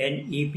NEP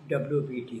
WBT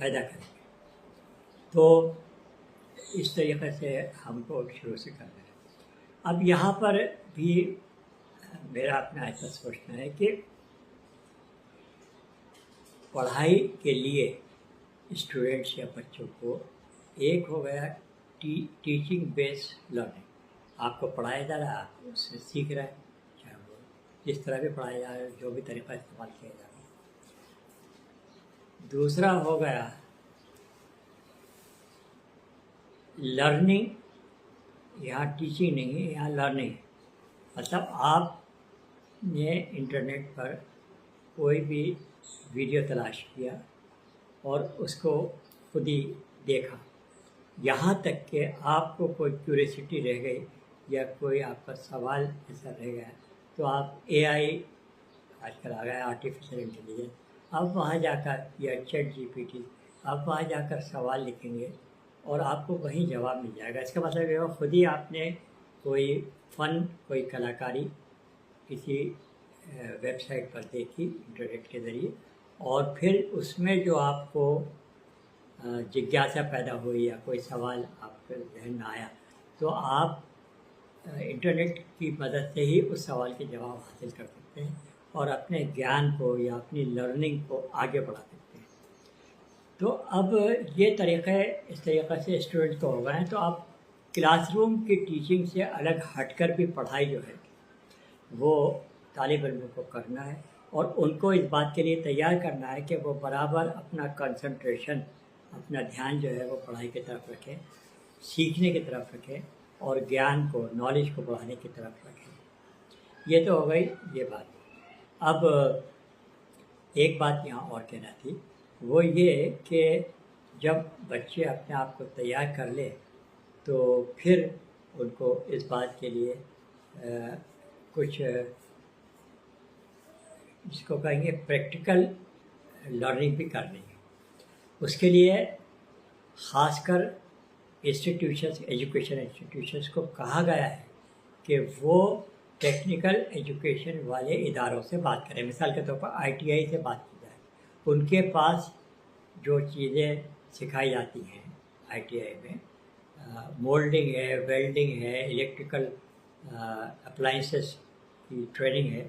پیدا کریں گے. تو اس طریقے سے ہم کو شروع سے کرنا ہے. اب یہاں پر بھی میرا اپنا ایسا سوچنا ہے کہ پڑھائی کے لیے اسٹوڈینٹس یا بچوں کو ایک ہو گیا ٹیچنگ بیس لرننگ. آپ کو پڑھایا جا رہا ہے, آپ اس سے سیکھ رہے ہیں, چاہے وہ جس طرح بھی پڑھایا جا رہا ہے, جو بھی طریقہ استعمال کیا جا رہا ہے. دوسرا ہو گیا لرننگ. یہاں ٹیچنگ نہیں ہے, یہاں لرننگ ہے. مطلب آپ نے انٹرنیٹ پر کوئی بھی ویڈیو تلاش کیا اور اس کو خود ہی دیکھا, یہاں تک کہ آپ کو کوئی کیوریسٹی رہ گئی یا کوئی آپ کا سوال ایسا رہ گیا تو آپ اے آئی آج کل آ گیا آرٹیفیشیل انٹیلیجنس, آپ وہاں جا کر یا چیٹ جی پی ٹی آپ وہاں جا کر سوال لکھیں گے اور آپ کو وہیں جواب مل جائے گا. اس کا مطلب یہ ہو خود ہی آپ نے کوئی فن, کوئی کلاکاری کسی ویب سائٹ پر دیکھی انٹرنیٹ کے ذریعے, اور پھر اس میں جو آپ کو جگیاسا پیدا ہوئی یا کوئی سوال آپ کے ذہن میں آیا تو آپ انٹرنیٹ کی مدد سے ہی اس سوال کے جواب حاصل کر سکتے ہیں اور اپنے گیان کو یا اپنی لرننگ کو آگے بڑھا سکتے ہیں. تو اب یہ طریقے اس طریقے سے اسٹوڈنٹ کو ہو گئے ہیں. تو اب کلاس روم کی ٹیچنگ سے الگ ہٹ کر بھی پڑھائی جو ہے وہ طالب علموں کو کرنا ہے, اور ان کو اس بات کے لیے تیار کرنا ہے کہ وہ برابر اپنا کنسنٹریشن, اپنا دھیان جو ہے وہ پڑھائی کی طرف رکھیں, سیکھنے کی طرف رکھیں اور گیان کو, نالج کو بڑھانے کی طرف رکھیں. یہ تو ہو گئی یہ بات. اب ایک بات یہاں اور کہنا تھی, وہ یہ کہ جب بچے اپنے آپ کو تیار کر لے تو پھر ان کو اس بات کے لیے کچھ جس کو کہیں گے پریکٹیکل لرننگ بھی کرنی ہے. اس کے لیے خاص کر ایجوکیشن انسٹیٹیوشنس کو کہا گیا ہے کہ وہ ٹیکنیکل ایجوکیشن والے اداروں سے بات کریں. مثال کے طور پر آئی ٹی آئی سے بات کی جائے. ان کے پاس جو چیزیں سکھائی جاتی ہیں آئی ٹی آئی میں, مولڈنگ ہے, ویلڈنگ ہے, الیکٹریکل اپلائنسز کی ٹریننگ ہے,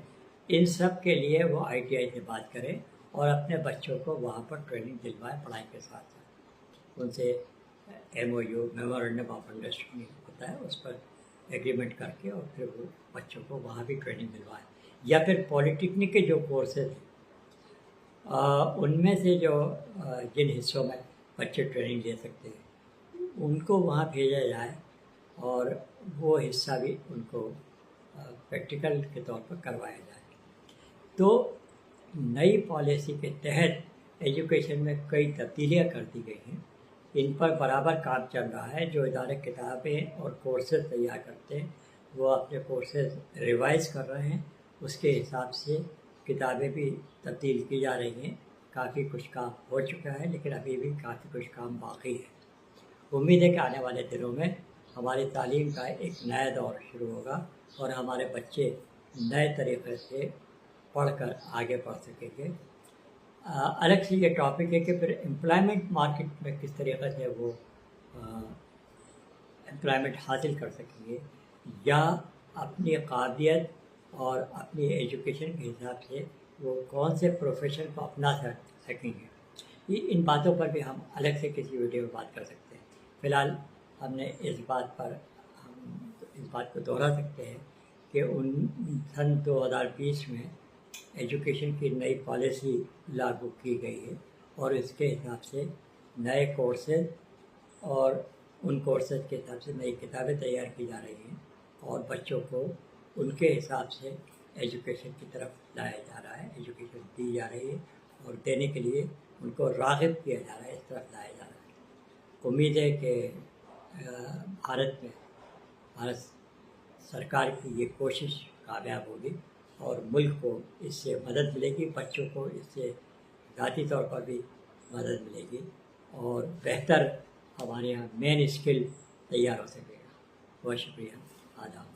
ان سب کے لیے وہ آئی ٹی آئی سے بات کریں اور اپنے بچوں کو وہاں پر ٹریننگ دلوائیں پڑھائی کے ساتھ ساتھ. ان سے M O U memorandum of understanding ہوتا ہے, اس پر ایگریمنٹ کر کے اور پھر وہ بچوں کو وہاں بھی ٹریننگ دلوائیں. یا پھر پولیٹیکنک کے جو کورسز ہیں ان میں سے جو جن حصوں میں بچے ٹریننگ لے سکتے ہیں ان کو وہاں بھیجا جائے اور وہ حصہ بھی ان کو پریکٹیکل کے طور پر کروایا جائے. تو نئی پالیسی کے تحت ایجوکیشن میں کئی تبدیلیاں کر دی گئی ہیں. ان پر برابر کام چل رہا ہے. جو ادارے کتابیں اور کورسز تیار کرتے ہیں وہ اپنے کورسز ریوائز کر رہے ہیں, اس کے حساب سے کتابیں بھی تبدیل کی جا رہی ہیں. کافی کچھ کام ہو چکا ہے لیکن ابھی بھی کافی کچھ کام باقی ہے. امید ہے کہ آنے والے دنوں میں ہماری تعلیم کا ایک نیا دور شروع ہوگا اور ہمارے بچے نئے طریقے سے پڑھ کر آگے بڑھ سکیں گے. الگ سے یہ ٹاپک ہے کہ پھر امپلائمنٹ مارکیٹ میں کس طریقے سے وہ امپلائمنٹ حاصل کر سکیں گے یا اپنی قابلیت اور اپنی ایجوکیشن کے حساب سے وہ کون سے پروفیشن کو اپنا سکیں گے. ان باتوں پر بھی ہم الگ سے کسی ویڈیو میں بات کر سکتے ہیں. فی الحال ہم نے اس بات کو دوہرا سکتے ہیں کہ سن 2020 میں ایجوکیشن کی نئی پالیسی لاگو کی گئی ہے اور اس کے حساب سے نئے کورسز اور ان کورسز کے حساب سے نئی کتابیں تیار کی جا رہی ہیں اور بچوں کو ان کے حساب سے ایجوکیشن کی طرف لایا جا رہا ہے, ایجوکیشن دی جا رہی ہے اور دینے کے لیے ان کو راغب کیا جا رہا ہے, اس طرف لایا جا رہا ہے. امید ہے کہ بھارت سرکار کی یہ کوشش کامیاب ہوگی اور ملک کو اس سے مدد ملے گی, بچوں کو اس سے ذاتی طور پر بھی مدد ملے گی اور بہتر ہمارے یہاں مین اسکل تیار ہو سکے گا. بہت شکریہ. آداب.